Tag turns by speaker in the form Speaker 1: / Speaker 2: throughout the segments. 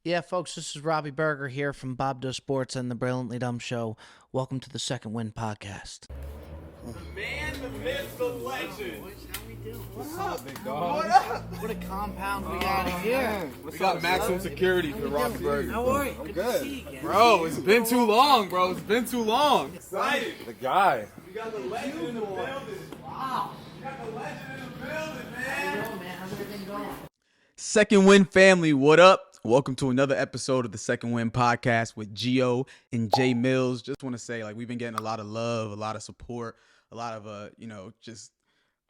Speaker 1: Yeah, folks, this is Robby Berger here from Bob Does Sports and the Brilliantly Dumb Show. Welcome to the Second Win Podcast.
Speaker 2: The man, the myth, the legend.
Speaker 1: How we doing?
Speaker 2: What's up, big dog?
Speaker 1: What up? What a compound we got here.
Speaker 2: We got maximum security for Robby Berger.
Speaker 1: How are you?
Speaker 2: I'm
Speaker 1: Good
Speaker 2: good.
Speaker 1: to see you again.
Speaker 2: Bro, it's been too long, bro. It's been too long. Excited.
Speaker 3: The guy.
Speaker 2: We got the legend in the building.
Speaker 1: Wow.
Speaker 2: We got the legend in the building,
Speaker 1: How you
Speaker 2: man.
Speaker 1: doing, man? How's everything going?
Speaker 3: Second Win family, what up? Welcome to another episode of the Second Win podcast with Gio and Jay Mills. Just want to say, we've been getting a lot of love, a lot of support, a lot of, just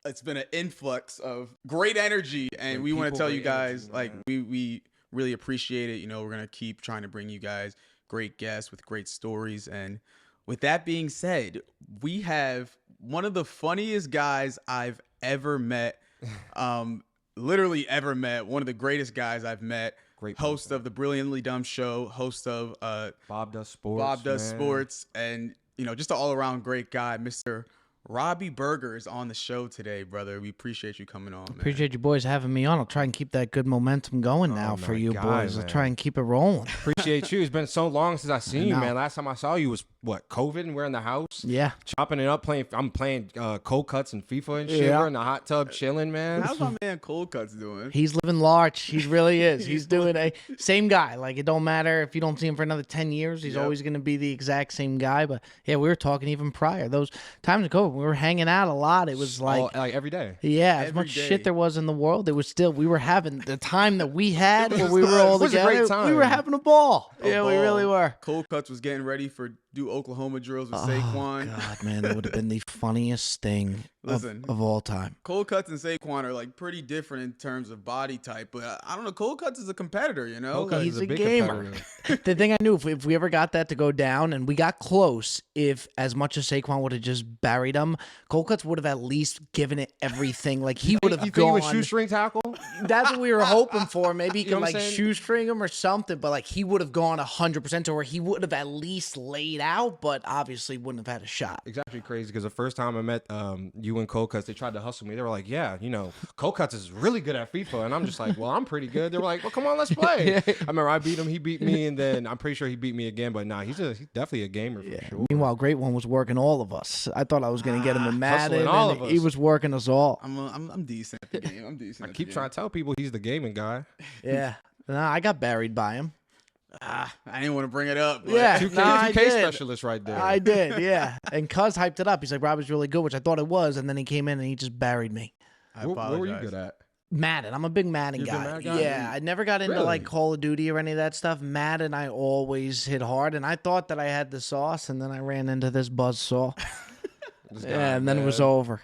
Speaker 3: it's been an influx of great energy. And we want to tell you guys, we really appreciate it. We're going to keep trying to bring you guys great guests with great stories. And with that being said, we have one of the funniest guys I've ever met. Literally ever met. One of the greatest guys I've met.
Speaker 4: Great
Speaker 3: host of the Brilliantly Dumb Show, host of
Speaker 4: Bob Does Sports.
Speaker 3: Bob Does Sports, and just an all-around great guy, Mr. Robby Berger is on the show today, brother. We appreciate you coming on, man.
Speaker 1: Appreciate you boys having me on. I'll try and keep that good momentum going now for you boys. I'll try and keep it rolling.
Speaker 4: Appreciate you. It's been so long since I seen you,
Speaker 1: know.
Speaker 4: man. Last time I saw you was COVID, and we're in the house.
Speaker 1: Yeah.
Speaker 4: Chopping it up, I'm playing cold cuts and FIFA and shit.
Speaker 1: Yeah.
Speaker 4: We're in the hot tub chilling, man.
Speaker 3: How's my man Cold Cuts doing?
Speaker 1: He's living large. He really is. He's doing same guy. Like, it don't matter if you don't see him for another 10 years. He's always going to be the exact same guy. But, yeah, we were talking even prior. Those times ago, we were hanging out a lot. It was like
Speaker 4: every day.
Speaker 1: yeah, as
Speaker 3: Every
Speaker 1: much
Speaker 3: day.
Speaker 1: shit there was in the world, it was still, we were having the time that we had where we were all
Speaker 4: It was a
Speaker 1: together.
Speaker 4: great time.
Speaker 1: We were having a ball.
Speaker 3: A
Speaker 1: Yeah, we
Speaker 3: ball.
Speaker 1: really were.
Speaker 3: Cold Cuts was getting ready for do Oklahoma drills with Saquon.
Speaker 1: God, man, that would have been the funniest thing
Speaker 3: Listen.
Speaker 1: of all time.
Speaker 3: Cold Cuts and Saquon are pretty different in terms of body type, but I don't know. Cold Cuts is a competitor,
Speaker 4: Cold Cuts
Speaker 1: He's
Speaker 4: is
Speaker 1: a
Speaker 4: big
Speaker 1: gamer.
Speaker 4: competitor.
Speaker 1: The thing I knew, if we ever got that to go down, and we got close, if as much as Saquon would have just buried him, Cold Cuts would have at least given it everything. Like, he would have
Speaker 4: You think he
Speaker 1: gone.
Speaker 4: would shoestring tackle?
Speaker 1: That's what we were hoping for. Maybe he
Speaker 4: You know
Speaker 1: could
Speaker 4: what I'm
Speaker 1: like
Speaker 4: saying?
Speaker 1: shoestring him or something, but he would have gone 100% to where he would have at least laid out, but obviously wouldn't have had a shot.
Speaker 4: It's actually crazy because the first time I met you and Cold Cuts, they tried to hustle me. They were like, yeah, Cold Cuts is really good at FIFA. And I'm just like, well, I'm pretty good. They were like, well, come on, let's play. I remember I beat him, he beat me, and then I'm pretty sure he beat me again. But nah, he's definitely a gamer for sure.
Speaker 1: Meanwhile, Great One was working all of us. I thought I was going to get him in Madden,
Speaker 4: hustling all
Speaker 1: and
Speaker 4: of us.
Speaker 1: he was working us all.
Speaker 3: I'm decent at the game. I'm decent.
Speaker 4: I keep trying to tell people he's the gaming guy.
Speaker 1: Yeah. Nah, I got buried by him.
Speaker 3: I didn't want to bring it up. But
Speaker 1: Yeah.
Speaker 4: 2K,
Speaker 1: No, I
Speaker 4: 2K
Speaker 1: did.
Speaker 4: specialist right there.
Speaker 1: I did, yeah. And Cuz hyped it up. He's like, Robbie's really good, which I thought it was, and then he came in and he just buried me.
Speaker 3: I
Speaker 4: What were you
Speaker 3: apologize.
Speaker 4: good at?
Speaker 1: Madden. I'm a big Madden
Speaker 4: You're a big
Speaker 1: guy.
Speaker 4: Madden guy?
Speaker 1: Yeah, I never got into
Speaker 4: Really?
Speaker 1: Call of Duty or any of that stuff. Madden, I always hit hard, and I thought that I had the sauce, and then I ran into this buzzsaw.
Speaker 4: This guy,
Speaker 1: Yeah, and then it was
Speaker 4: man.
Speaker 1: over.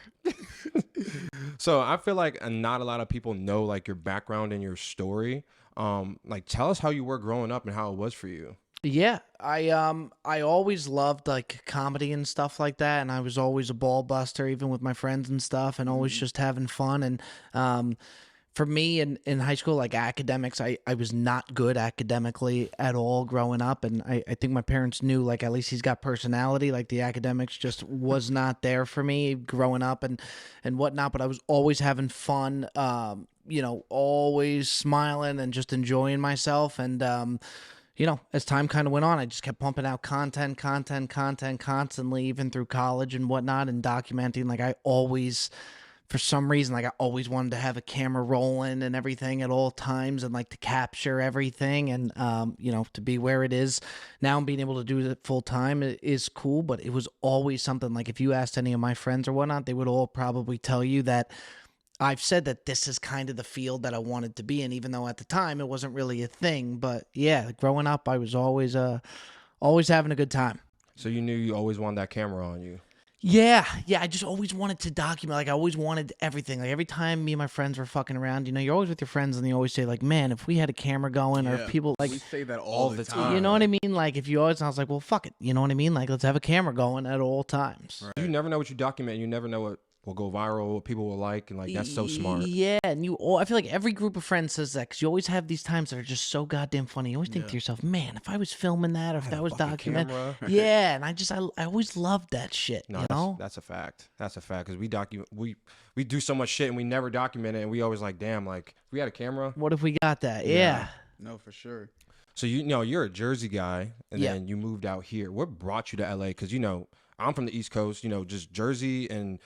Speaker 4: So I feel like not a lot of people know your background and your story. Tell us how you were growing up and how it was for you.
Speaker 1: Yeah, I always loved comedy and stuff like that, and I was always a ball buster, even with my friends and stuff, and always just having fun. And for me in high school, academics, I was not good academically at all growing up, and I think my parents knew at least he's got personality. The academics just was not there for me growing up and whatnot. But I was always having fun. Always smiling and just enjoying myself. And, as time kind of went on, I just kept pumping out content constantly, even through college and whatnot, and documenting. I always, for some reason, I always wanted to have a camera rolling and everything at all times, and to capture everything. And, to be where it is now and being able to do it full time is cool. But it was always something if you asked any of my friends or whatnot, they would all probably tell you that I've said that this is kind of the field that I wanted to be in, even though at the time it wasn't really a thing. But yeah, growing up, I was always having a good time.
Speaker 4: So you knew you always wanted that camera on you.
Speaker 1: Yeah, I just always wanted to document. I always wanted everything. Every time me and my friends were fucking around, you're always with your friends, and they always say man, if we had a camera going, or if people
Speaker 3: we say that all the time.
Speaker 1: you know what I mean? If you always, I was like, well, fuck it. You know what I mean? Let's have a camera going at all times.
Speaker 3: Right.
Speaker 4: You never know what you document. You never know what will go viral, what people will like, and that's so smart.
Speaker 1: Yeah, and I feel like every group of friends says that, because you always have these times that are just so goddamn funny. You always think to yourself, man, if I was filming that, or if that was documented.
Speaker 4: Camera.
Speaker 1: Yeah, and I always loved that shit,
Speaker 4: No,
Speaker 1: you know?
Speaker 4: that's a fact. That's a fact, because we do so much shit and we never document it, and we always damn, if we had a camera.
Speaker 1: What if we got that? Yeah.
Speaker 3: No, for sure.
Speaker 4: So you know you're a Jersey guy, and
Speaker 1: Yeah.
Speaker 4: then you moved out here. What brought you to LA? Because I'm from the East Coast. Just Jersey and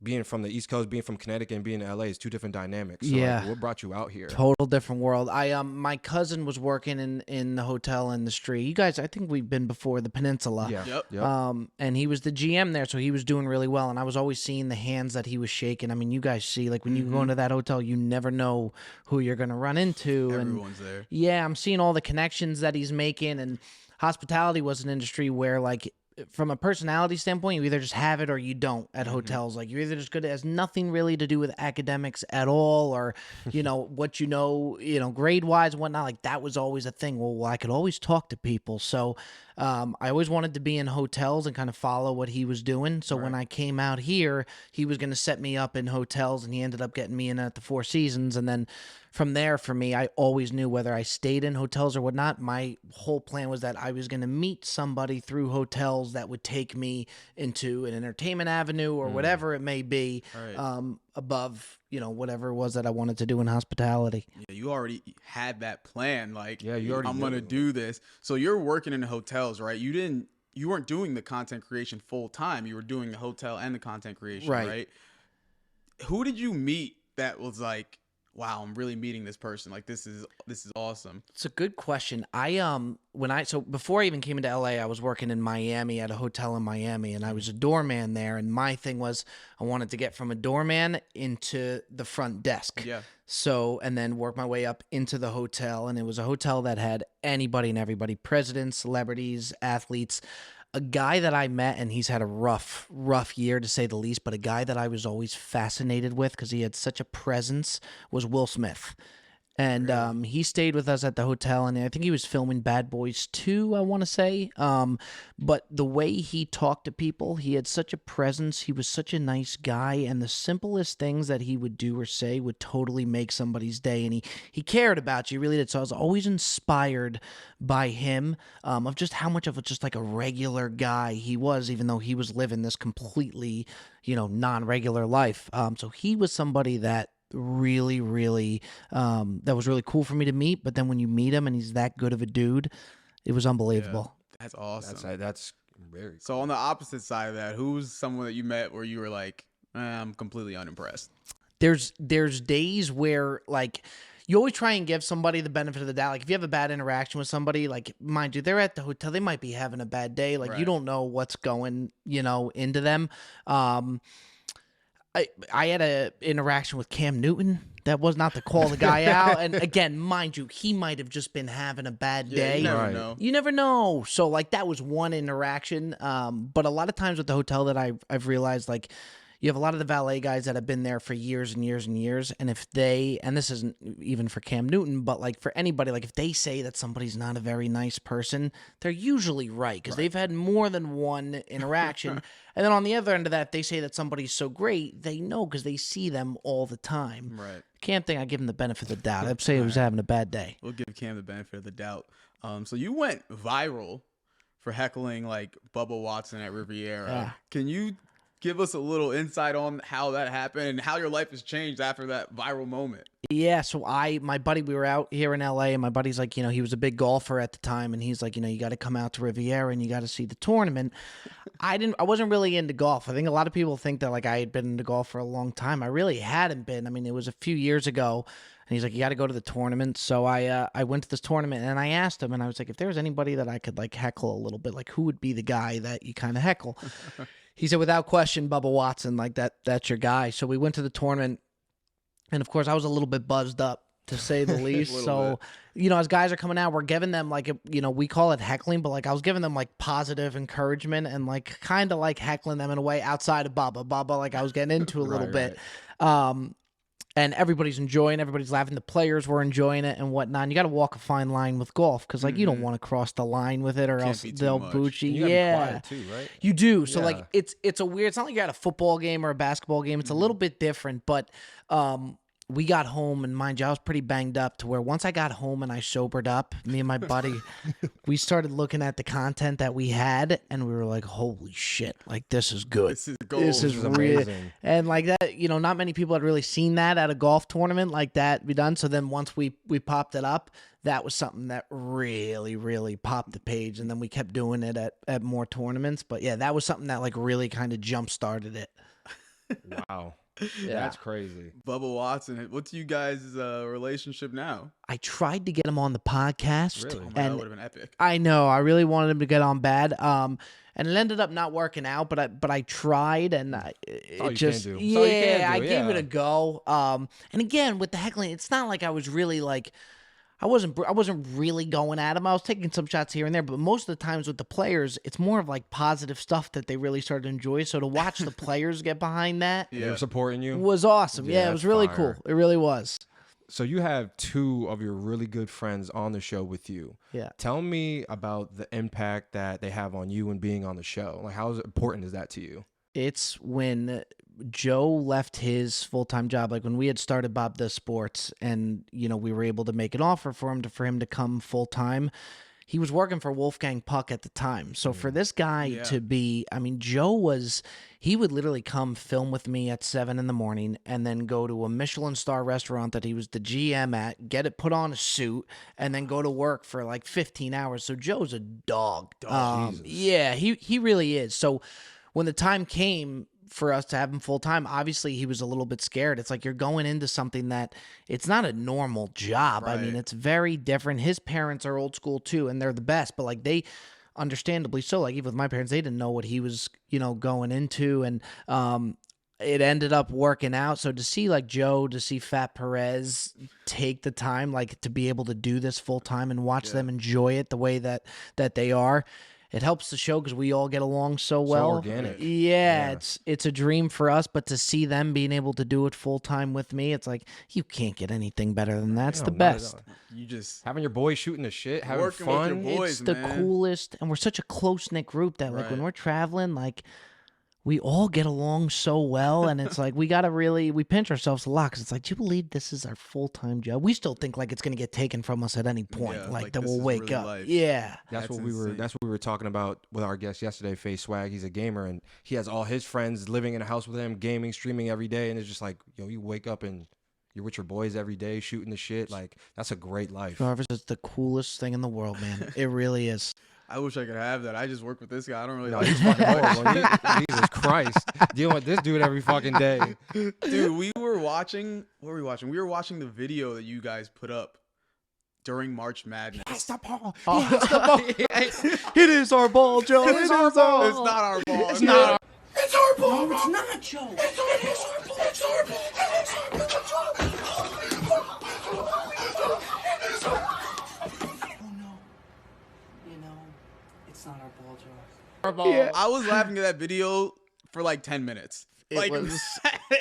Speaker 4: being from the East Coast, being from Connecticut, and being in LA is two different dynamics. So
Speaker 1: Yeah.
Speaker 4: like, what brought you out here?
Speaker 1: Total different world. My cousin was working in the hotel industry. You guys, I think we've been before, the Peninsula.
Speaker 4: Yeah.
Speaker 3: Yep.
Speaker 1: And he was the GM there, so he was doing really well. And I was always seeing the hands that he was shaking. I mean, you guys see, like when you go into that hotel, you never know who you're gonna run into.
Speaker 3: Everyone's there.
Speaker 1: Yeah, I'm seeing all the connections that he's making. And hospitality was an industry where, like, from a personality standpoint, you either just have it or you don't at hotels. Like, you're either just good. It has nothing really to do with academics at all, or what grade wise and whatnot. Like, that was always a thing. Well, I could always talk to people, so I always wanted to be in hotels and kind of follow what he was doing. So when I came out here, he was going to set me up in hotels, and he ended up getting me in at the Four Seasons. And then from there, for me, I always knew whether I stayed in hotels or whatnot, my whole plan was that I was going to meet somebody through hotels that would take me into an entertainment avenue or whatever it may be, above, whatever it was that I wanted to do in hospitality.
Speaker 3: Yeah, you already had that plan. Like,
Speaker 4: Yeah, you already
Speaker 3: I'm gonna do this. So you're working in hotels, right? You weren't doing the content creation full time. You were doing the hotel and the content creation, right? Who did you meet that was like, wow, I'm really meeting this person. Like, this is awesome.
Speaker 1: It's a good question. So before I even came into LA, I was working in Miami at a hotel in Miami, and I was a doorman there. And my thing was, I wanted to get from a doorman into the front desk.
Speaker 3: Yeah.
Speaker 1: So, and then work my way up into the hotel. And it was a hotel that had anybody and everybody, presidents, celebrities, athletes. A guy that I met, and he's had a rough year to say the least, but a guy that I was always fascinated with because he had such a presence was Will Smith. And he stayed with us at the hotel, and I think he was filming Bad Boys 2, I want to say. But the way he talked to people, he had such a presence. He was such a nice guy, and the simplest things that he would do or say would totally make somebody's day. And he cared about you, really did. So I was always inspired by him, of just how much of just like a regular guy he was, even though he was living this completely, non-regular life. So he was somebody that really that was really cool for me to meet. But then when you meet him and he's that good of a dude, it was unbelievable.
Speaker 3: That's awesome.
Speaker 4: That's very cool.
Speaker 3: So on the opposite side of that, who's someone that you met where you were like, I'm completely unimpressed?
Speaker 1: There's days where, like, you always try and give somebody the benefit of the doubt. Like, if you have a bad interaction with somebody, like, mind you, they're at the hotel, they might be having a bad day. Like, you don't know what's going, into them. I had a interaction with Cam Newton. That was not to call the guy out. And again, mind you, he might have just been having a bad day.
Speaker 3: You never know.
Speaker 1: You never know. So, like, that was one interaction. But a lot of times with the hotel that I've realized, like, you have a lot of the valet guys that have been there for years and years and years. And if and this isn't even for Cam Newton, but like for anybody, like if they say that somebody's not a very nice person, they're usually right because they've had more than one interaction. And then on the other end of that, if they say that somebody's so great, they know because they see them all the time.
Speaker 3: Right.
Speaker 1: Cam thing, I give him the benefit of the doubt. I'd say he was having a bad day.
Speaker 3: We'll give Cam the benefit of the doubt. So you went viral for heckling like Bubba Watson at Riviera.
Speaker 1: Yeah.
Speaker 3: Can you give us a little insight on how that happened and how your life has changed after that viral moment?
Speaker 1: Yeah, so my buddy, we were out here in LA, and my buddy's like, he was a big golfer at the time, and he's like, you got to come out to Riviera and you got to see the tournament. I wasn't really into golf. I think a lot of people think that like I had been into golf for a long time. I really hadn't been. I mean, it was a few years ago, and he's like, you got to go to the tournament. So I went to this tournament, and I asked him, and I was like, if there was anybody that I could like heckle a little bit, like who would be the guy that you kind of heckle? He said, without question, Bubba Watson, like that's your guy. So we went to the tournament, and of course I was a little bit buzzed up, to say the least. So, as guys are coming out, we're giving them like, we call it heckling, but like I was giving them like positive encouragement and like kind of like heckling them in a way outside of Bubba, like I was getting into a little bit. And everybody's enjoying, everybody's laughing. The players were enjoying it and whatnot. And you got to walk a fine line with golf because, like, you don't want to cross the line with it or else they'll boot you.
Speaker 4: Yeah, be quiet too, right?
Speaker 1: You do. So, like, it's a weird. It's not like you're at a football game or a basketball game. It's a little bit different, but we got home, and mind you, I was pretty banged up to where once I got home and I sobered up, me and my buddy, we started looking at the content that we had, and we were like, holy shit, like, this is good.
Speaker 3: This is gold.
Speaker 1: This is real.
Speaker 4: amazing.
Speaker 1: And like that, you know, not many people had really seen that at a golf tournament like that be done. So then once we popped it up, that was something that really, really popped the page. And then we kept doing it at more tournaments. But yeah, that was something that like really kind of jump started it.
Speaker 4: Wow.
Speaker 1: Yeah.
Speaker 4: That's crazy.
Speaker 3: Bubba Watson, what's you guys' relationship now?
Speaker 1: I tried to get him on the podcast.
Speaker 4: Really?
Speaker 3: Oh my God,
Speaker 1: And
Speaker 3: that would have been epic.
Speaker 1: I know. I really wanted him to get on bad. And it ended up not working out, but I tried, and it
Speaker 4: all you
Speaker 1: just
Speaker 4: can do. It's all you can
Speaker 1: yeah,
Speaker 4: do,
Speaker 1: I gave it
Speaker 4: yeah.
Speaker 1: a go. And again with the heckling, it's not like I was really like I wasn't really going at him. I was taking some shots here and there, but most of the times with the players, it's more of like positive stuff that they really started to enjoy. So to watch the players get behind that
Speaker 3: Yeah.
Speaker 4: They're supporting you.
Speaker 1: was awesome.
Speaker 4: Yeah,
Speaker 1: Yeah, it was really
Speaker 4: that's fire.
Speaker 1: cool. It really was.
Speaker 4: So you have two of your really good friends on the show with you.
Speaker 1: Yeah.
Speaker 4: Tell me about the impact that they have on you and being on the show. Like, how important is that to you?
Speaker 1: It's when Joe left his full-time job, like when we had started Bob Does Sports, and we were able to make an offer for him to come full-time. He was working for Wolfgang Puck at the time. So for this guy to be, I mean, he would literally come film with me at 7 a.m. and then go to a Michelin star restaurant that he was the GM at, put on a suit, and then go to work for like 15 hours. So Joe's a dog. Yeah, he really is. So when the time came for us to have him full time, obviously he was a little bit scared. It's like you're going into something that it's not a normal job. I mean,
Speaker 3: Right.
Speaker 1: it's very different. His parents are old school too, and they're the best, but like they understandably so, like even with my parents, they didn't know what he was, going into, and it ended up working out. So to see like Joe, to see Fat Perez take the time like to be able to do this full time and watch them enjoy it the way that they are, it helps the show because we all get along so well.
Speaker 4: organic.
Speaker 1: Yeah,
Speaker 4: Yeah.
Speaker 1: it's a dream for us, but to see them being able to do it full time with me, it's like you can't get anything better than that. It's the
Speaker 4: No, not at
Speaker 1: best.
Speaker 4: all.
Speaker 3: You just
Speaker 4: Having your boys shooting the shit, having
Speaker 3: Working with
Speaker 4: fun.
Speaker 3: your boys,
Speaker 1: It's the
Speaker 3: man.
Speaker 1: coolest, and we're such a close knit group that like when
Speaker 3: Right.
Speaker 1: we're traveling, like we all get along so well, and it's like we pinch ourselves a lot because it's like, do you believe this is our full time job? We still think like it's gonna get taken from us at any point,
Speaker 3: Yeah,
Speaker 1: like
Speaker 3: like,
Speaker 1: that
Speaker 3: this
Speaker 1: we'll
Speaker 3: is
Speaker 1: wake
Speaker 3: really
Speaker 1: up.
Speaker 3: life.
Speaker 1: Yeah,
Speaker 4: That's what
Speaker 3: insane.
Speaker 4: That's what we were talking about with our guest yesterday, Face Swag. He's a gamer and he has all his friends living in a house with him, gaming, streaming every day, and it's just like, yo, you wake up and you're with your boys every day, shooting the shit. Like, that's a great life.
Speaker 1: Jarvis is the coolest thing in the world, man. It really is.
Speaker 3: I wish I could have that. I just work with this guy. I don't really
Speaker 4: No,
Speaker 3: like
Speaker 4: he's fucking horrible. Jesus Christ, dealing with this dude every fucking day.
Speaker 3: Dude, we were watching. What were we watching? We were watching the video that you guys put up during March Madness.
Speaker 4: That's the ball.
Speaker 1: It is our ball, Joe.
Speaker 4: It is our ball.
Speaker 3: It's not our ball.
Speaker 4: It's not our-
Speaker 5: It's our ball. No, it's not, Joe. It's our ball. It's our ball. It's our ball. It's our ball. Oh no. It's not our ball, Joe.
Speaker 4: Our ball.
Speaker 1: Yeah.
Speaker 3: I was laughing at that video for like 10 minutes.
Speaker 1: It was.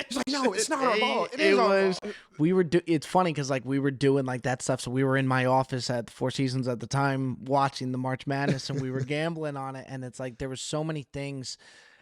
Speaker 4: He's like, no, it's not our ball. It
Speaker 1: It
Speaker 4: is our
Speaker 1: was.
Speaker 4: ball.
Speaker 1: We were. It's funny because like we were doing like that stuff. So we were in my office at the Four Seasons at the time watching the March Madness, and we were gambling on it. And it's like there was so many things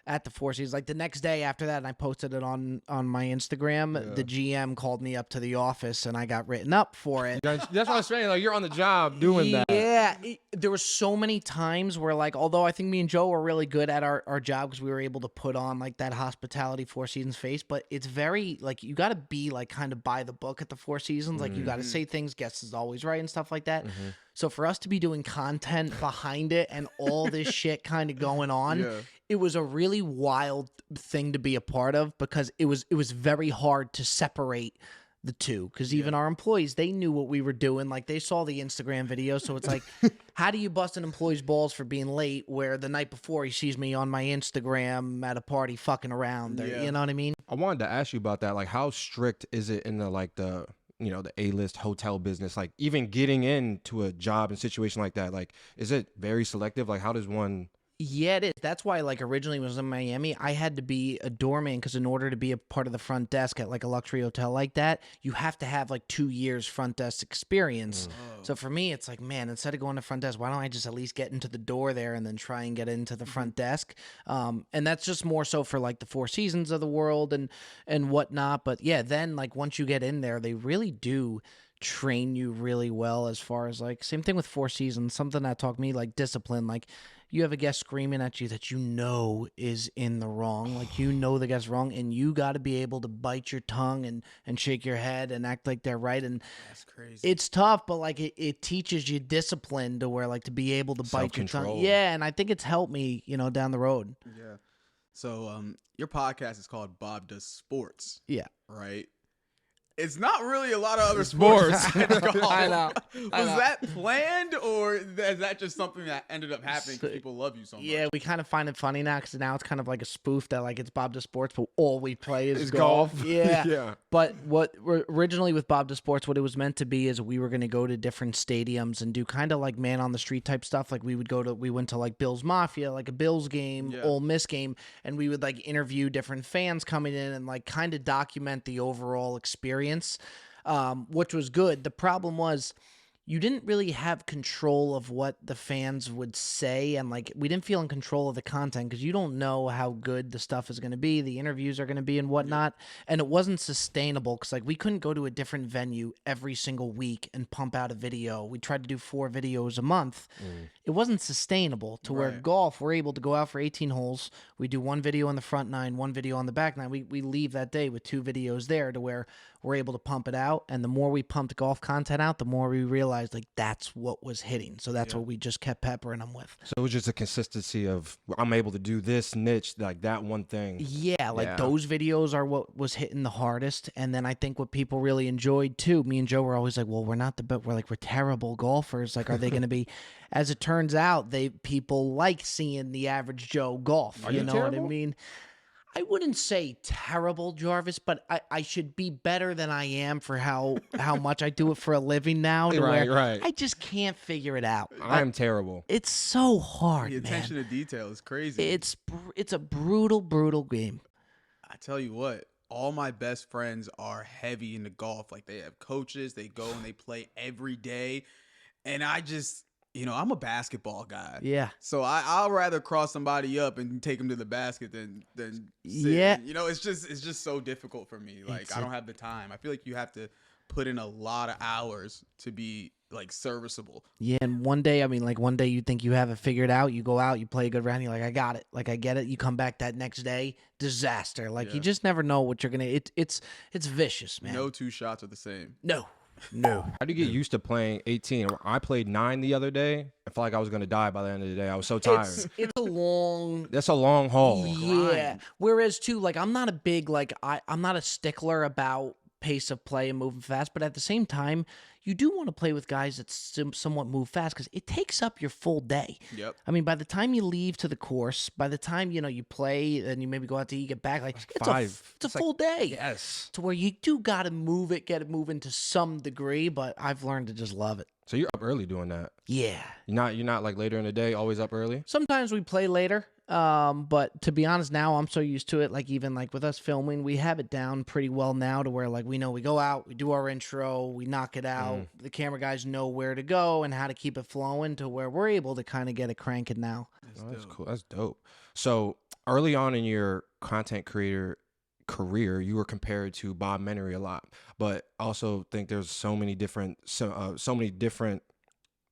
Speaker 1: at the Four Seasons. Like the next day after that, and I posted it on my Instagram. The GM called me up to the office, and I got written up for it.
Speaker 4: That's what I'm saying. Like, you're on the job doing that.
Speaker 1: Yeah, there were so many times where, like, although I think me and Joe were really good at our job because we were able to put on like that hospitality Four Seasons face, but it's very like you got to be like kind of by the book at the Four Seasons. Like you got to say things, guest is always right, and stuff like that. So for us to be doing content behind it and all this shit kind of going on,
Speaker 3: Yeah.
Speaker 1: it was a really wild thing to be a part of because it was very hard to separate the two because even our employees, they knew what we were doing. Like they saw the Instagram video. So it's like, how do you bust an employee's balls for being late where the night before he sees me on my Instagram at a party fucking around? Or,
Speaker 3: Yeah.
Speaker 1: You know what I mean?
Speaker 4: I wanted to ask you about that. Like, how strict is it in the A-list hotel business? Like, even getting into a job and situation like that, like, is it very selective? Like, how does one
Speaker 1: Yeah, it is. That's why, like, originally when I was in Miami, I had to be a doorman because in order to be a part of the front desk at like a luxury hotel like that, you have to have like 2 years front desk experience. So for me, it's like, man, instead of going to front desk, why don't I just at least get into the door there and then try and get into the front desk? And that's just more so for like the Four Seasons of the world and whatnot. But yeah, then like once you get in there, they really do train you really well as far as like same thing with Four Seasons, something that taught me like discipline. Like you have a guest screaming at you that you know is in the wrong, like you know the guest's wrong, and you got to be able to bite your tongue and shake your head and act like they're right. And
Speaker 3: That's crazy.
Speaker 1: it's tough, but like it teaches you discipline to where like to be able to bite your tongue.
Speaker 4: Self-control.
Speaker 1: Yeah, and I think it's helped me, down the road.
Speaker 3: Yeah. So your podcast is called Bob Does Sports,
Speaker 1: Yeah.
Speaker 3: right? It's not really a lot of other sports. besides golf.
Speaker 1: I know.
Speaker 3: Was that planned, or is that just something that ended up happening because people love you so much?
Speaker 1: Yeah, we kind of find it funny now because now it's kind of like a spoof that like it's Bob to Sports, but all we play is
Speaker 4: It's
Speaker 1: golf.
Speaker 4: golf.
Speaker 1: Yeah.
Speaker 4: Yeah.
Speaker 1: But what originally with Bob to Sports, what it was meant to be is we were going to go to different stadiums and do kind of like man on the street type stuff. Like we went to like Bills Mafia, like a Bills game,
Speaker 3: Yeah.
Speaker 1: Ole Miss game, and we would like interview different fans coming in and like kind of document the overall experience. Which was good. The problem was you didn't really have control of what the fans would say, and like we didn't feel in control of the content because you don't know how good the stuff is going to be, the interviews are going to be and whatnot. And it wasn't sustainable because like we couldn't go to a different venue every single week and pump out a video. We tried to do 4 videos a month. It wasn't sustainable to where
Speaker 3: Right.
Speaker 1: golf, we're able to go out for 18 holes. We do 1 video on the front 9, 1 video on the back 9. We leave that day with 2 videos there to where we're able to pump it out. And the more we pumped golf content out, the more we realized like that's what was hitting. So that's what we just kept peppering them with.
Speaker 4: So it was just a consistency of I'm able to do this niche, like that one thing.
Speaker 1: Yeah, like
Speaker 4: Yeah.
Speaker 1: those videos are what was hitting the hardest. And then I think what people really enjoyed too, me and Joe were always like, well, we're not the best. We're terrible golfers. Like, are they going to be? As it turns out, people like seeing the average Joe golf.
Speaker 4: Are
Speaker 1: you
Speaker 4: you
Speaker 1: know
Speaker 4: terrible?
Speaker 1: what I mean? I wouldn't say terrible, Jarvis, but I should be better than I am for how much I do it for a living now. To
Speaker 4: Right,
Speaker 1: where
Speaker 4: right.
Speaker 1: I just can't figure it out.
Speaker 4: I am terrible.
Speaker 1: It's so hard,
Speaker 3: The attention
Speaker 1: man.
Speaker 3: to detail is crazy.
Speaker 1: It's a brutal game.
Speaker 3: I tell you what, all my best friends are heavy into golf. Like they have coaches, they go and they play every day. And I just, I'm a basketball guy.
Speaker 1: Yeah.
Speaker 3: So I'll rather cross somebody up and take them to the basket than sit.
Speaker 1: Yeah.
Speaker 3: It's just so difficult for me. Like I don't have the time. I feel like you have to put in a lot of hours to be like serviceable.
Speaker 1: Yeah, and one day you think you have it figured out, you go out, you play a good round, you're like, I got it. Like I get it. You come back that next day, disaster. Like you just never know what you're gonna it's vicious, man.
Speaker 3: No 2 shots are the same.
Speaker 1: No.
Speaker 4: How do you get used to playing 18? I played 9 the other day. I felt like I was going to die by the end of the day. I was so tired.
Speaker 1: It's a long
Speaker 4: That's a long haul.
Speaker 1: Yeah. Whereas too, like I'm not a big I'm not a stickler about pace of play and moving fast, but at the same time, you do want to play with guys that somewhat move fast because it takes up your full day.
Speaker 3: Yep.
Speaker 1: I mean, by the time you leave to the course, by the time you play and you maybe go out to eat, get back, like it's a full day.
Speaker 4: Yes.
Speaker 1: To where you do got to move it, get it moving to some degree, but I've learned to just love it.
Speaker 4: So you're up early doing that.
Speaker 1: Yeah.
Speaker 4: You're not like later in the day, always up early?
Speaker 1: Sometimes we play later, but to be honest, now I'm so used to it. Like even like with us filming, we have it down pretty well now to where like we know we go out, we do our intro, we knock it out. The camera guys know where to go and how to keep it flowing to where we're able to kind of get it cranking now.
Speaker 4: That's cool. That's dope. So early on in your content creator career, you were compared to Bob Menery a lot, but I also think there's so many different,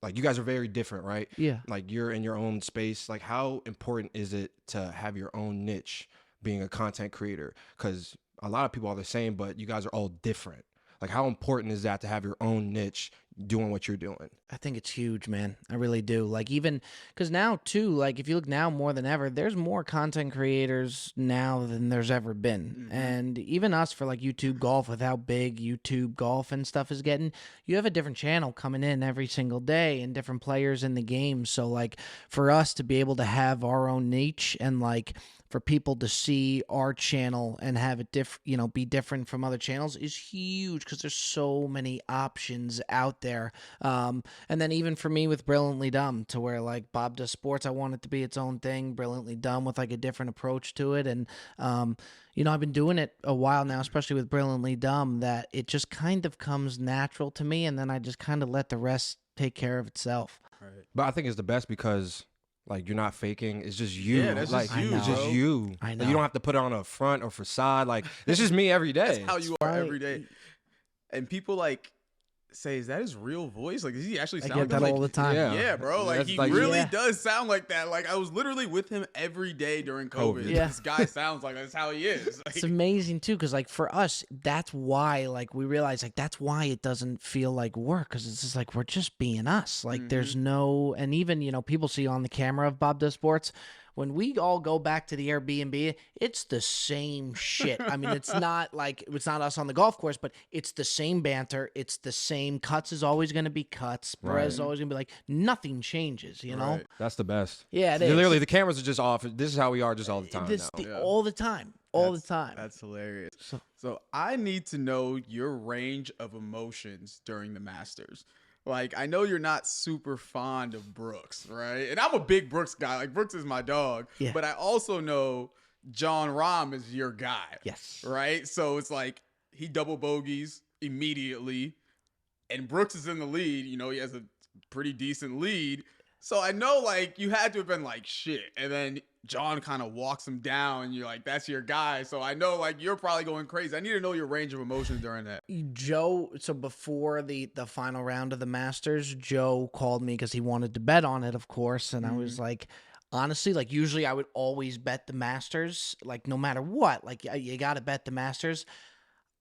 Speaker 4: like you guys are very different, right?
Speaker 1: Yeah.
Speaker 4: Like you're in your own space. Like how important is it to have your own niche being a content creator? Because a lot of people are the same, but you guys are all different. Like how important is that to have your own niche doing what you're doing?
Speaker 1: I think it's huge, man. I really do. Like even because now too, like if you look now more than ever, there's more content creators now than there's ever been. And even us for like YouTube golf, with how big YouTube golf and stuff is getting, you have a different channel coming in every single day and different players in the game. So like for us to be able to have our own niche and like for people to see our channel and have it be different from other channels is huge because there's so many options out there. And then even for me with Brilliantly Dumb, to where like Bob does sports, I want it to be its own thing, Brilliantly Dumb with like a different approach to it. And, you know, I've been doing it a while now, especially with Brilliantly Dumb, that it just kind of comes natural to me. And then I just kind of let the rest take care of itself.
Speaker 4: But I think it's the best because like you're not faking. It's just you.
Speaker 3: Yeah, that's
Speaker 4: like
Speaker 3: just you,
Speaker 4: it's just
Speaker 3: bro.
Speaker 4: you.
Speaker 1: I
Speaker 4: Like,
Speaker 1: know.
Speaker 4: you don't have to put it on a front or facade. Like this is me every day.
Speaker 3: That's how you are
Speaker 1: Right.
Speaker 3: every day. And people like say, "Is that his real voice? Like, does he actually
Speaker 1: I
Speaker 3: sound
Speaker 1: get
Speaker 3: like
Speaker 1: that
Speaker 3: that?"
Speaker 1: all the time.
Speaker 4: Yeah.
Speaker 3: Yeah, bro. Like
Speaker 4: That's
Speaker 3: he
Speaker 4: like-
Speaker 3: really
Speaker 1: Yeah.
Speaker 3: does sound like that. Like I was literally with him every day during COVID.
Speaker 1: Yeah.
Speaker 3: This guy sounds like that's how he is. Like,
Speaker 1: It's amazing too, because like for us, that's why like we realize like that's why it doesn't feel like work, because it's just like we're just being us. Like there's no, and even you know people see on the camera of Bob Does Sports. When we all go back to the Airbnb, it's the same shit. I mean, it's not like it's not us on the golf course, but it's the same banter. It's the same cuts is always going to be cuts. Perez is always going to be like nothing changes. You know?
Speaker 3: Right.
Speaker 4: That's the best.
Speaker 1: Yeah, it is.
Speaker 4: Literally, the cameras are just off. This is how we are just all the time
Speaker 1: This-
Speaker 4: now.
Speaker 3: Yeah.
Speaker 1: all the time, all the
Speaker 3: That's-
Speaker 1: time.
Speaker 3: That's hilarious. So I need to know your range of emotions during the Masters. Like, I know you're not super fond of Brooks, right? And I'm a big Brooks guy. Like, Brooks is my dog.
Speaker 1: Yeah.
Speaker 3: But I also know Jon Rahm is your guy.
Speaker 1: Yes.
Speaker 3: Right? So it's like he double bogeys immediately. And Brooks is in the lead. You know, he has a pretty decent lead. So I know, like, you had to have been like, shit. And then John kind of walks him down, and you're like, that's your guy. So I know, like, you're probably going crazy. I need to know your range of emotions during that.
Speaker 1: Joe, so before the final round of the Masters, Joe called me because he wanted to bet on it, of course, and I was like, honestly, like usually I would always bet the Masters, like no matter what, like you got to bet the Masters.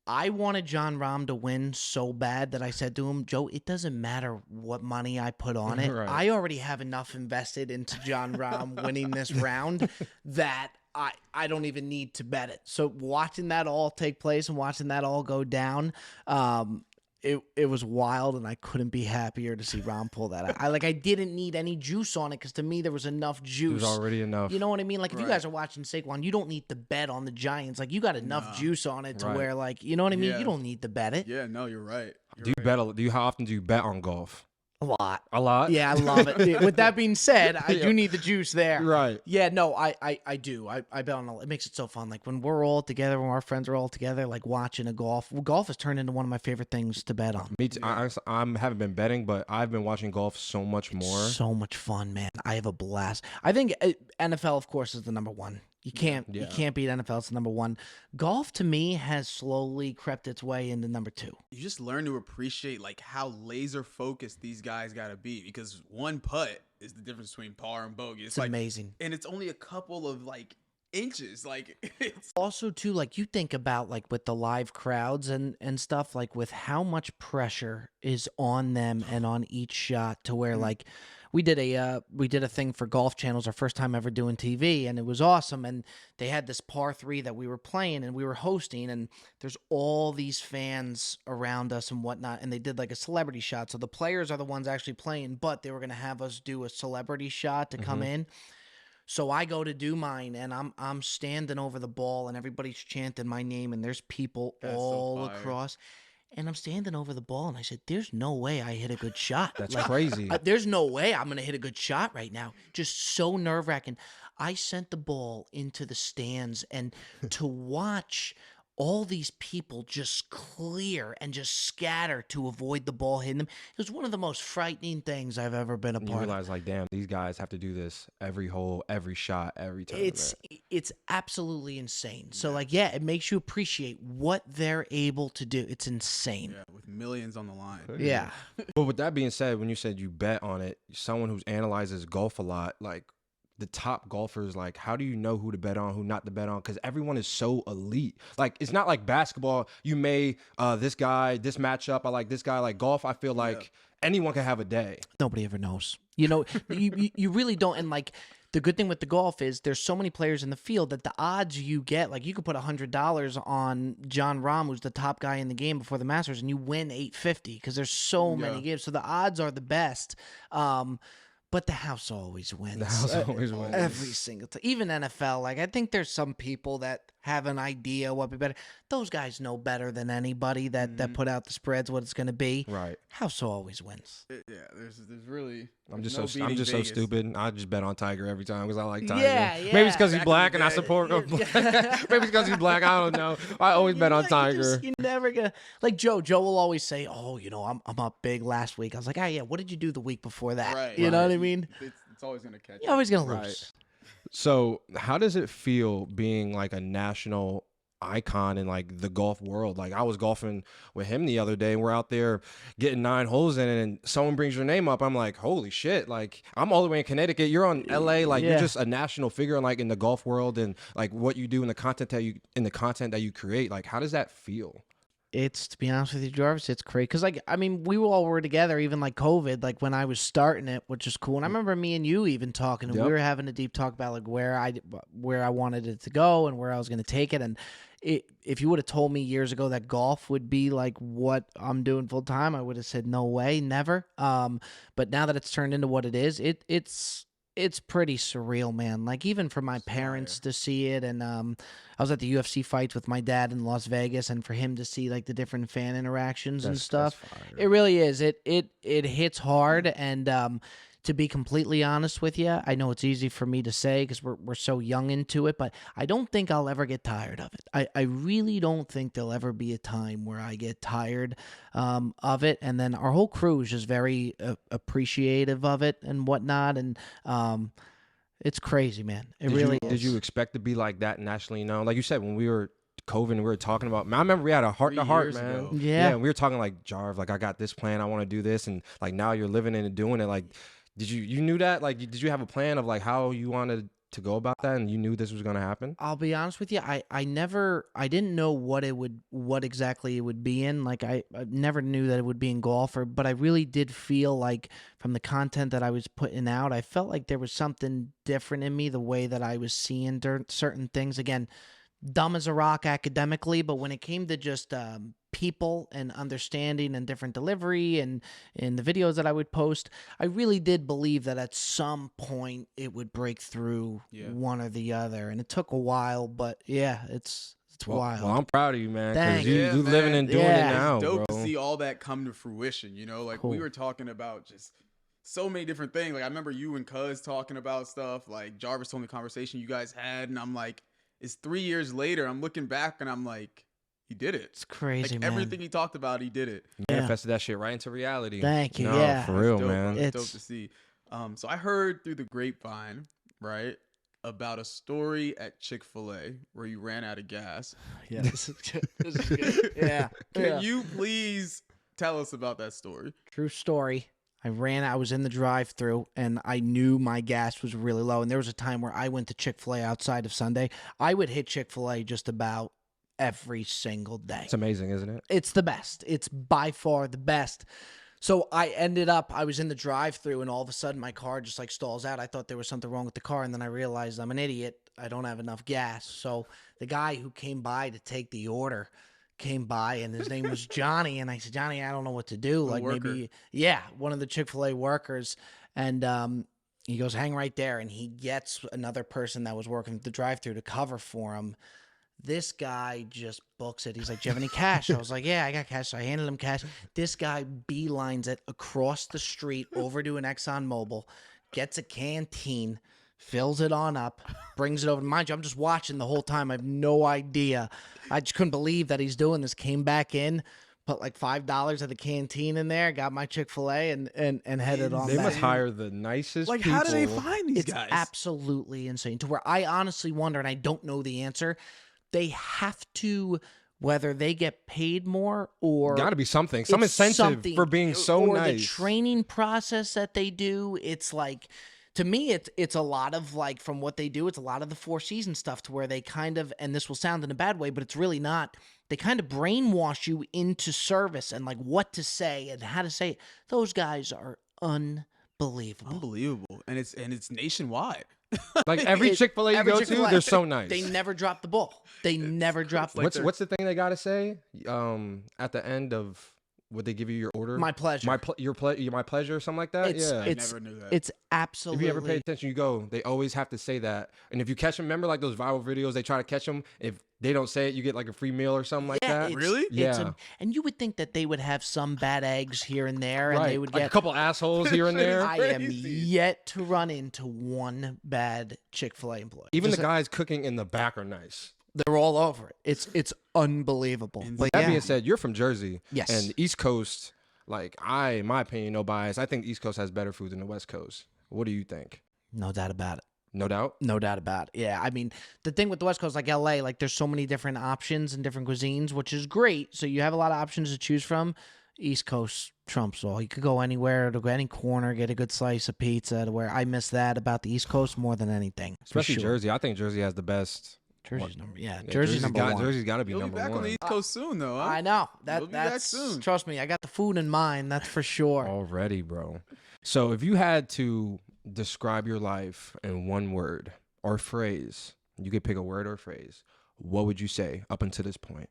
Speaker 1: I wanted Jon Rahm to win so bad that I said to him, Joe, it doesn't matter what money I put on it.
Speaker 4: Right.
Speaker 1: I already have enough invested into Jon Rahm winning this round that I don't even need to bet it. So watching that all take place and watching that all go down, it was wild, and I couldn't be happier to see Rahm pull that out. I didn't need any juice on it because to me there was enough juice.
Speaker 4: There's already enough.
Speaker 1: You know what I mean? Like if you
Speaker 3: Right.
Speaker 1: guys are watching Saquon, you don't need to bet on the Giants. Like you got enough juice on it to
Speaker 4: Right.
Speaker 1: where like you know what I mean.
Speaker 3: Yeah.
Speaker 1: You don't need to bet it.
Speaker 3: Yeah, no, you're right. You're
Speaker 4: Do you
Speaker 3: right.
Speaker 4: bet? How often do you bet on golf?
Speaker 1: A lot.
Speaker 4: A lot.
Speaker 1: Yeah, I love it. With that being said, I do need the juice there.
Speaker 4: Right.
Speaker 1: Yeah, no, I do. I bet on it. It makes it so fun. Like when we're all together, when our friends are all together, like watching a golf. Golf has turned into one of my favorite things to bet on.
Speaker 4: Me too. I haven't been betting, but I've been watching golf so much more.
Speaker 1: So much fun, man. I have a blast. I think NFL, of course, is the number one. You can't beat NFL. It's the number one. Golf to me has slowly crept its way into number two.
Speaker 3: You just learn to appreciate like how laser focused these guys got to be, because one putt is the difference between par and bogey.
Speaker 1: It's
Speaker 3: like,
Speaker 1: amazing.
Speaker 3: and it's only a couple of like inches. Like it's
Speaker 1: Also, too, like you think about like with the live crowds and stuff, like with how much pressure is on them and on each shot, to where like we did a thing for Golf Channel's our first time ever doing TV, and it was awesome. And they had this par 3 that we were playing and we were hosting, and there's all these fans around us and whatnot, and they did like a celebrity shot. So the players are the ones actually playing, but they were gonna have us do a celebrity shot to come in. So I go to do mine, and I'm standing over the ball, and everybody's chanting my name, and there's people
Speaker 3: That's so
Speaker 1: all
Speaker 3: fire.
Speaker 1: across. And I'm standing over the ball, and I said, "There's no way I hit a good shot.
Speaker 4: That's
Speaker 1: Like,
Speaker 4: crazy.
Speaker 1: there's no way I'm gonna hit a good shot right now." Just so nerve wracking. I sent the ball into the stands, and to watch all these people just clear and just scatter to avoid the ball hitting them, it was one of the most frightening things I've ever been a
Speaker 4: You
Speaker 1: part of.
Speaker 4: realize, like, damn, these guys have to do this every hole, every shot, every time.
Speaker 1: It's absolutely insane. So like, yeah, it makes you appreciate what they're able to do. It's insane.
Speaker 3: yeah, with millions on the line.
Speaker 1: Yeah.
Speaker 4: But with that being said, when you said you bet on it, someone who analyzes golf a lot, like the top golfers, like how do you know who to bet on, who not to bet on? Because everyone is so elite. Like it's not like basketball. You may this guy, this matchup. I like this guy. Like golf, I feel like anyone can have a day.
Speaker 1: Nobody ever knows. You know, you really don't. And like the good thing with the golf is there's so many players in the field that the odds you get, like you could put $100 on Jon Rahm, who's the top guy in the game before the Masters, and you win $850 because there's so many games. So the odds are the best. But the house always wins.
Speaker 4: The house always wins.
Speaker 1: Every single time. Even NFL. Like, I think there's some people that have an idea what would be better. Those guys know better than anybody that put out the spreads what it's going to be.
Speaker 4: Right.
Speaker 1: House always wins.
Speaker 3: Yeah, there's really.
Speaker 4: I'm just
Speaker 3: no
Speaker 4: so
Speaker 3: beating
Speaker 4: so
Speaker 3: Vegas.
Speaker 4: stupid. I just bet on Tiger every time because I like Tiger.
Speaker 1: Yeah,
Speaker 4: Maybe it's because he's
Speaker 3: Back in
Speaker 4: black
Speaker 3: the
Speaker 4: and I
Speaker 3: day.
Speaker 4: support him. Maybe it's because he's black. I don't know. I always bet on Tiger.
Speaker 1: You never gonna like Joe. Joe will always say, "Oh, I'm up big last week." I was like, "Ah, yeah. What did you do the week before that?"
Speaker 3: Right.
Speaker 1: You know
Speaker 3: right.
Speaker 1: what I mean?
Speaker 3: It's always gonna catch.
Speaker 1: You're always gonna
Speaker 4: Right.
Speaker 1: lose.
Speaker 4: So how does it feel being like a national icon in like the golf world? Like I was golfing with him the other day and we're out there getting 9 holes in it and someone brings your name up. I'm like, holy shit. Like I'm all the way in Connecticut. You're on LA. Like you're
Speaker 1: Yeah.
Speaker 4: just a national figure like in the golf world and like what you do and the content that you create. Like how does that feel?
Speaker 1: It's, to be honest with you, Jarvis, it's crazy. Because, like, I mean, we all were together, even like COVID, like when I was starting it, which is cool. And I remember me and you even talking, and
Speaker 4: Yep.
Speaker 1: we were having a deep talk about like where I wanted it to go and where I was going to take it. And if you would have told me years ago that golf would be like what I'm doing full time, I would have said no way, never. But now that it's turned into what it is, it's pretty surreal, man. Like even for my parents to see it, and I was at the UFC fights with my dad in Las Vegas, and for him to see like the different fan interactions and stuff,
Speaker 4: fire.
Speaker 1: it really is. It hits hard, and to be completely honest with you, I know it's easy for me to say because we're so young into it, but I don't think I'll ever get tired of it. I really don't think there'll ever be a time where I get tired of it. And then our whole crew is just very appreciative of it and whatnot. And it's crazy, man. It really is.
Speaker 4: Did you expect to be like that nationally known? Like you said, when we were COVID and we were talking about, man, I remember we had a heart to
Speaker 3: 3
Speaker 4: heart,
Speaker 3: years
Speaker 4: man.
Speaker 3: ago.
Speaker 1: Yeah.
Speaker 4: And we were talking like, Jarv, like I got this plan, I want to do this, and like now you're living it and doing it. Like, did you knew that? Like, did you have a plan of like how you wanted to go about that, and you knew this was gonna happen?
Speaker 1: I'll be honest with you. I didn't know what exactly it would be in. Like I never knew that it would be in golf, but I really did feel like from the content that I was putting out, I felt like there was something different in me, the way that I was seeing certain things. Again, dumb as a rock academically, but when it came to just people and understanding and different delivery and in the videos that I would post, I really did believe that at some point it would break through one or the other. And it took a while, but yeah, it's wild.
Speaker 4: Well, I'm proud of you, man,
Speaker 1: Thank
Speaker 4: because
Speaker 1: you.
Speaker 4: you living and doing
Speaker 1: Yeah.
Speaker 4: it now,
Speaker 3: It's dope
Speaker 4: bro.
Speaker 3: to see all that come to fruition. You know, like we
Speaker 1: Cool.
Speaker 3: were talking about just so many different things. Like I remember you and Cuz talking about stuff. Like Jarvis told me the conversation you guys had, and I'm like, it's 3 years later. I'm looking back and I'm like, he did it.
Speaker 1: It's crazy,
Speaker 3: Like
Speaker 1: man.
Speaker 3: everything he talked about, he did it.
Speaker 4: Manifested that shit right into reality.
Speaker 1: Thank you,
Speaker 4: No,
Speaker 1: yeah.
Speaker 4: for real,
Speaker 3: Dope.
Speaker 4: man.
Speaker 3: It's dope
Speaker 1: It's-
Speaker 3: to see. So I heard through the grapevine, right, about a story at Chick-fil-A where you ran out of gas.
Speaker 1: Yeah, this is good. This is good. Yeah.
Speaker 3: Can
Speaker 1: Yeah.
Speaker 3: you please tell us about that story?
Speaker 1: True story. I was in the drive-thru and I knew my gas was really low. And there was a time where I went to Chick-fil-A outside of Sunday. I would hit Chick-fil-A just about every single day.
Speaker 4: It's amazing, isn't it?
Speaker 1: It's the best. It's by far the best. So I was in the drive-thru and all of a sudden my car just like stalls out. I thought there was something wrong with the car, and then I realized I'm an idiot. I don't have enough gas. So the guy who came by to take the order came by, and his name was Johnny, and I said, Johnny, I don't know what to do. Like
Speaker 3: worker.
Speaker 1: maybe, one of the Chick-fil-A workers. And he goes, hang right there. And he gets another person that was working at the drive-thru to cover for him. This guy just books it. He's like, do you have any cash? I was like, yeah, I got cash. So I handed him cash. This guy beelines it across the street over to an Exxon Mobil, gets a canteen, fills it on up, brings it over. Mind you, I'm just watching the whole time. I have no idea. I just couldn't believe that he's doing this. Came back in, put like $5 of the canteen in there, got my Chick-fil-A and headed on
Speaker 4: They
Speaker 1: back.
Speaker 4: must hire the nicest
Speaker 2: Like,
Speaker 4: people.
Speaker 2: how do they find these
Speaker 1: It's
Speaker 2: guys?
Speaker 1: absolutely insane to where I honestly wonder, and I don't know the answer. They have to, whether they get paid more or
Speaker 4: Got to be something, some
Speaker 1: it's
Speaker 4: incentive
Speaker 1: something,
Speaker 4: for being so
Speaker 1: or
Speaker 4: nice.
Speaker 1: the training process that they do. It's like, to me, it's a lot of like, from what they do, it's a lot of the Four Seasons stuff to where they kind of, and this will sound in a bad way, but it's really not. They kind of brainwash you into service and like what to say and how to say it. Those guys are unbelievable.
Speaker 3: Unbelievable. And it's nationwide.
Speaker 4: Like every Chick-fil-A you
Speaker 1: Every
Speaker 4: go to,
Speaker 1: Chick-fil-A.
Speaker 4: they're so nice.
Speaker 1: They never drop the ball. They never drop the
Speaker 3: like
Speaker 4: What's the thing they gotta say? At the end of would they give you your order?
Speaker 1: My pleasure.
Speaker 4: My pleasure, or something like that.
Speaker 1: It's,
Speaker 4: Yeah.
Speaker 3: I
Speaker 1: it's,
Speaker 3: never knew that.
Speaker 1: It's
Speaker 4: If
Speaker 1: absolutely.
Speaker 4: you ever pay attention, you go. They always have to say that. And if you catch them, remember like those viral videos, they try to catch them. If they don't say it, you get like a free meal or something like that.
Speaker 1: it's-
Speaker 3: Really?
Speaker 1: it's
Speaker 4: Yeah.
Speaker 1: and you would think that they would have some bad eggs here and there, and
Speaker 4: Right.
Speaker 1: they would
Speaker 4: like
Speaker 1: get
Speaker 4: a couple assholes here and there.
Speaker 1: I am
Speaker 3: Crazy.
Speaker 1: yet to run into one bad Chick-fil-A employee.
Speaker 4: Even the
Speaker 1: Just-
Speaker 4: guys cooking in the back are nice.
Speaker 1: they're all over it. It's unbelievable. But
Speaker 4: That
Speaker 1: yeah,
Speaker 4: being said, you're from Jersey.
Speaker 1: Yes.
Speaker 4: And the East Coast, like in my opinion, no bias. I think the East Coast has better food than the West Coast. What do you think?
Speaker 1: no doubt about it.
Speaker 4: No doubt.
Speaker 1: No doubt about it. Yeah, I mean, the thing with the West Coast, like LA, like there's so many different options and different cuisines, which is great. So you have a lot of options to choose from. East Coast trumps all. You could go anywhere to go any corner, get a good slice of pizza. To where I miss that about the East Coast more than anything. for
Speaker 4: Especially
Speaker 1: sure.
Speaker 4: Jersey. I think Jersey has the best.
Speaker 1: Jersey's number. Yeah,
Speaker 4: Yeah,
Speaker 1: Jersey's number one.
Speaker 4: Jersey's got to be
Speaker 3: You'll be
Speaker 4: number
Speaker 3: back on
Speaker 4: one.
Speaker 3: the East Coast soon, though. Huh?
Speaker 1: I know
Speaker 3: You'll be back
Speaker 1: that's
Speaker 3: soon.
Speaker 1: trust me. I got the food in mind. That's for sure.
Speaker 4: Already, bro. So if you had to describe your life in one word or phrase, you could pick a word or phrase. What would you say up until this point?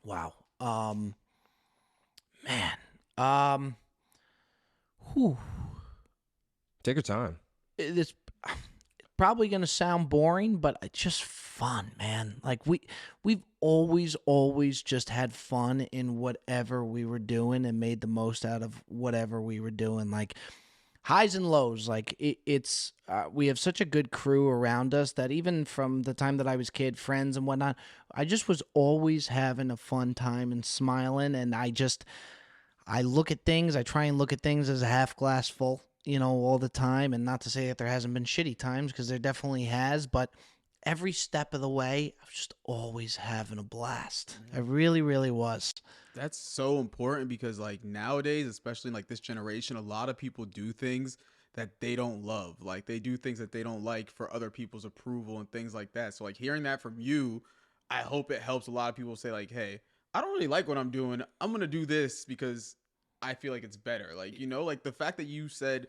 Speaker 1: Wow. Man. Whew.
Speaker 4: Take your time.
Speaker 1: It's probably gonna sound boring, but it's just fun, man. Like we've always just had fun in whatever we were doing and made the most out of whatever we were doing. Like highs and lows. Like it's we have such a good crew around us that even from the time that I was kid, friends and whatnot, I just was always having a fun time and smiling. And I look at things. I try and look at things as a half glass full, all the time. And not to say that there hasn't been shitty times, because there definitely has. But every step of the way, I was just always having a blast. I really, really was.
Speaker 3: That's so important because like nowadays, especially in like this generation, a lot of people do things that they don't love. Like they do things that they don't like for other people's approval and things like that. So like hearing that from you, I hope it helps a lot of people say like, hey, I don't really like what I'm doing. I'm going to do this because I feel like it's better. Like, like the fact that you said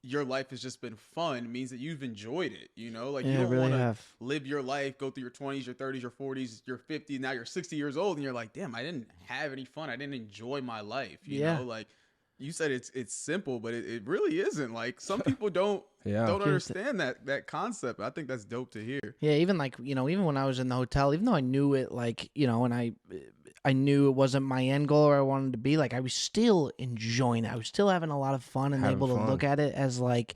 Speaker 3: your life has just been fun means that you've enjoyed it, like
Speaker 1: Yeah,
Speaker 3: you
Speaker 1: I
Speaker 3: don't
Speaker 1: really
Speaker 3: want to
Speaker 1: have.
Speaker 3: live your life, go through your 20s, your 30s, your 40s, your 50s, now you're 60 years old and you're like, damn, I didn't have any fun. I didn't enjoy my life. You
Speaker 1: Yeah.
Speaker 3: know, like you said, it's simple, but it really isn't. Like some people don't
Speaker 4: Yeah.
Speaker 3: understand that concept. I think that's dope to hear.
Speaker 1: Yeah, even like, even when I was in the hotel, even though I knew it, like, and I knew it wasn't my end goal or I wanted to be, like, I was still enjoying it. I was still having a lot of fun and
Speaker 4: Having
Speaker 1: able to
Speaker 4: fun.
Speaker 1: look at it as like,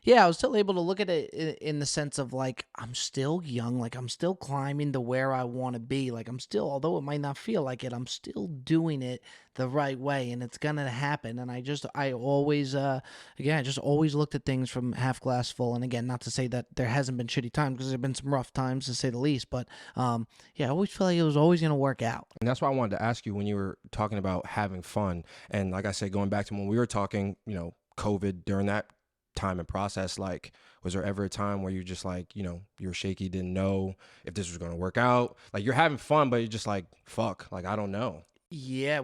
Speaker 1: yeah, I was still able to look at it in the sense of like, I'm still young, like I'm still climbing to where I want to be. Like I'm still, although it might not feel like it, I'm still doing it the right way and it's going to happen. And I always, again, I just always looked at things from half glass full. And again, not to say that there hasn't been shitty times, because there've been some rough times to say the least, but yeah, I always feel like it was always going to work out.
Speaker 4: And that's why I wanted to ask you when you were talking about having fun. And like I said, going back to when we were talking, COVID during that time and process, like was there ever a time where you just like, you were shaky, didn't know if this was going to work out? Like you're having fun, but you're just like, fuck, like I don't know.
Speaker 1: Yeah,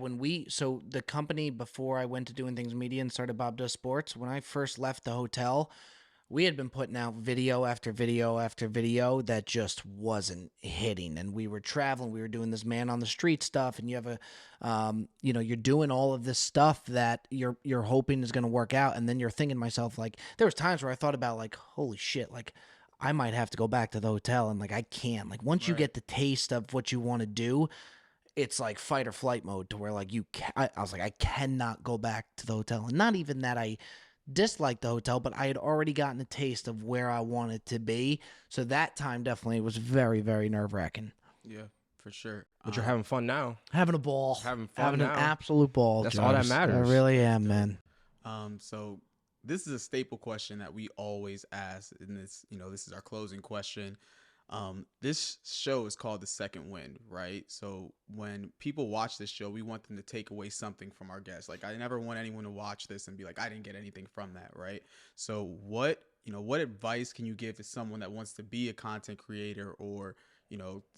Speaker 1: so the company before I went to doing things media and started Bob Does Sports, when I first left the hotel, we had been putting out video after video after video that just wasn't hitting. And we were traveling, we were doing this man on the street stuff, and you have you're doing all of this stuff that you're hoping is going to work out. And then you're thinking to myself, like, there was times where I thought about like, holy shit, like I might have to go back to the hotel. And like, I can't, like once you get the taste of what you want to do, it's like fight or flight mode to where like I was like, I cannot go back to the hotel. And not even that I disliked the hotel, but I had already gotten a taste of where I wanted to be. So that time definitely was very, very nerve-wracking.
Speaker 3: Yeah, for sure.
Speaker 4: But you're having fun now.
Speaker 1: Having a ball.
Speaker 4: Having fun
Speaker 1: Having
Speaker 4: now.
Speaker 1: an absolute ball.
Speaker 4: That's all that
Speaker 1: Jarvis.
Speaker 4: matters.
Speaker 1: I really am, man.
Speaker 3: So this is a staple question that we always ask, and this is our closing question. This show is called The Second Wind, right? So when people watch this show, we want them to take away something from our guests. Like I never want anyone to watch this and be like, I didn't get anything from that, right? So what advice can you give to someone that wants to be a content creator, or,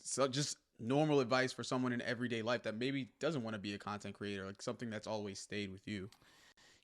Speaker 3: so just normal advice for someone in everyday life that maybe doesn't want to be a content creator, like something that's always stayed with you?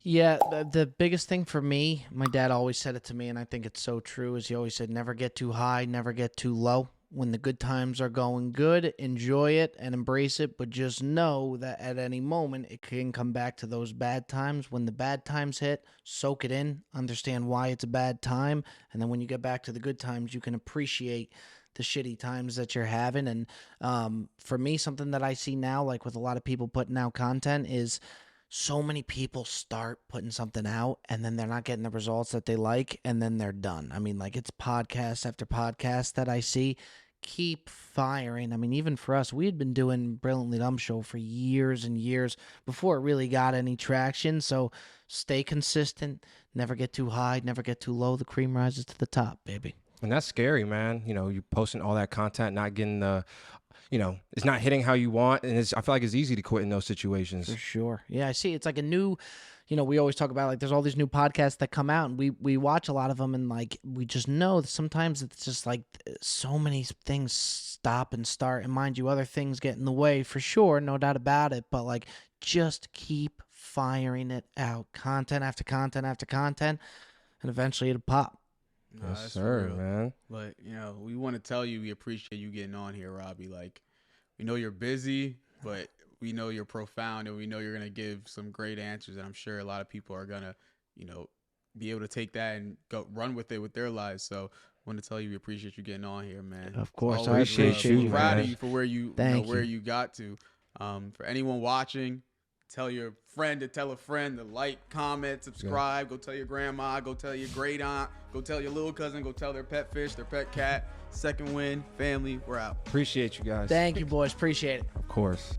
Speaker 1: Yeah, the biggest thing for me, my dad always said it to me, and I think it's so true, is he always said, never get too high, never get too low. when the good times are going good, enjoy it and embrace it, but just know that at any moment it can come back to those bad times. When the bad times hit, soak it in, understand why it's a bad time, and then when you get back to the good times, you can appreciate the shitty times that you're having. And for me, something that I see now, like with a lot of people putting out content, is so many people start putting something out and then they're not getting the results that they like, and then they're done. I mean, like, it's podcast after podcast that I see. Keep firing. I mean, even for us, we had been doing Brilliantly Dumb Show for years and years before it really got any traction. So stay consistent, never get too high, never get too low. The cream rises to the top, baby.
Speaker 4: And that's scary, man. You know, you posting all that content, not getting the, you know, it's not hitting how you want. And I feel like it's easy to quit in those situations.
Speaker 1: For sure. Yeah, I see. It's like a new, you know, we always talk about, like, there's all these new podcasts that come out, and we watch a lot of them, and like, we just know that sometimes it's just like so many things stop and start, and mind you, other things get in the way for sure, no doubt about it, but like, just keep firing it out, content after content after content, and eventually it'll pop.
Speaker 3: Nah,
Speaker 4: Yes,
Speaker 3: that's
Speaker 4: sir,
Speaker 3: real.
Speaker 4: man.
Speaker 3: But, you know, we want to tell you we appreciate you getting on here, Robby. Like, we know you're busy, but we know you're profound, and we know you're going to give some great answers. And I'm sure a lot of people are going to, you know, be able to take that and go run with it with their lives. So I want to tell you we appreciate you getting on here, man.
Speaker 1: Of course,
Speaker 3: Always
Speaker 1: I
Speaker 4: appreciate
Speaker 1: you,
Speaker 4: you,
Speaker 3: We're proud
Speaker 4: man.
Speaker 3: of you for where you,
Speaker 1: Thank
Speaker 3: where
Speaker 1: you.
Speaker 3: you got to. For anyone watching, tell your friend to tell a friend to like, comment, subscribe. Go tell your grandma. Go tell your great aunt. Go tell your little cousin. Go tell their pet fish, their pet cat. Second Win family. We're out.
Speaker 4: Appreciate you guys.
Speaker 1: Thank you, boys. Appreciate it.
Speaker 4: Of course.